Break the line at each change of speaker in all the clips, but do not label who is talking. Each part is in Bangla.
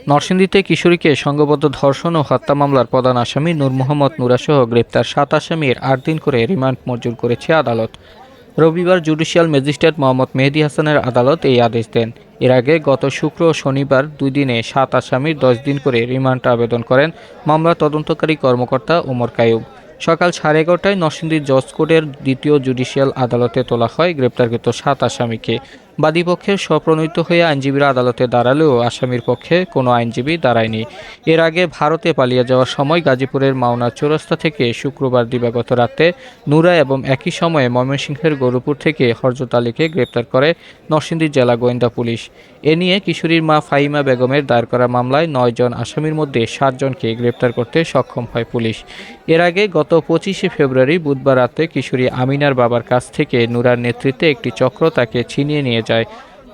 নরসিংদীতে কিশোরীকে সংঘবদ্ধ ধর্ষণ ও হত্যা মামলার প্রধান আসামি নূর মোহাম্মদ নুরাসহ গ্রেপ্তার 7 আসামির 8 দিন করে রিমান্ড মঞ্জুর করেছে আদালত। রবিবার জুডিশিয়াল ম্যাজিস্ট্রেট মোহাম্মদ মেহেদী হাসানের আদালত এই আদেশ দেন। এর আগে গত শুক্র ও শনিবার 2 দিনে 7 আসামির 10 দিন করে রিমান্ড আবেদন করেন মামলার তদন্তকারী কর্মকর্তা ওমর কাইয়ুব। সকাল 11:30টায় নরসিংদী জজ কোর্টের দ্বিতীয় জুডিশিয়াল আদালতে তোলা হয় গ্রেপ্তারকৃত 7 আসামিকে। বাদীপক্ষের স্বপ্রণোদিত হয়ে আইনজীবীরা আদালতে দাঁড়ালেও আসামির পক্ষে কোনো আইনজীবী দাঁড়ায়নি। এর আগে ভারতে পালিয়ে যাওয়ার সময় গাজীপুরের মাওনা চৌরাস্তা থেকে শুক্রবার দিবাগত রাতে নুরা এবং একই সময়ে ময়মনসিংহের গৌরপুর থেকে হরজত আলীকে গ্রেপ্তার করে নরসিংদী জেলা গোয়েন্দা পুলিশ। এ নিয়ে কিশোরীর মা ফাহিমা বেগমের দায়ের করা মামলায় 9 জন আসামির মধ্যে 7 জনকে গ্রেপ্তার করতে সক্ষম হয় পুলিশ। এর আগে গত 25শে ফেব্রুয়ারি বুধবার রাতে কিশোরী আমিনার বাবার কাছ থেকে নুরার নেতৃত্বে একটি চক্র তাকে ছিনিয়ে নিয়ে যায়।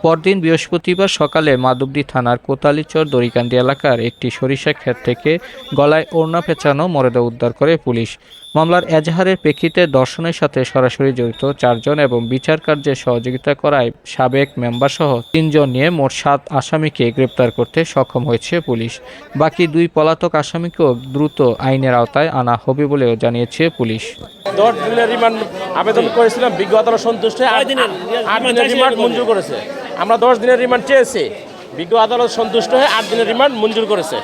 পরদিন বৃহস্পতিবার সকালে মাধবদী থানার কোতালীচর দড়িকান্দি এলাকার একটি সরিষা ক্ষেত থেকে গলায় ওড়না পেঁচানো মরদেহ উদ্ধার করে পুলিশ। মামলার এজাহারের প্রেক্ষিতে ধর্ষণের সাথে সরাসরি জড়িত 4 জন এবং বিচার কার্যে সহযোগিতা করায় সাবেক মেম্বারসহ 3 জন নিয়ে মোট 7 আসামিকে গ্রেপ্তার করতে সক্ষম হয়েছে পুলিশ। বাকি 2 পলাতক আসামিকেও দ্রুত আইনের আওতায় আনা হবে বলেও জানিয়েছে পুলিশ।
10 দিনের রিমান্ড আবেদন করেছিলাম, বিজ্ঞ আদালত সন্তুষ্ট হয়ে 8 দিনের রিমান্ড মঞ্জুর করেছে। আমরা 10 দিনের রিমান্ড চেয়েছি, বিজ্ঞ আদালত সন্তুষ্ট হয়ে 8 দিনের রিমান্ড মঞ্জুর করেছে।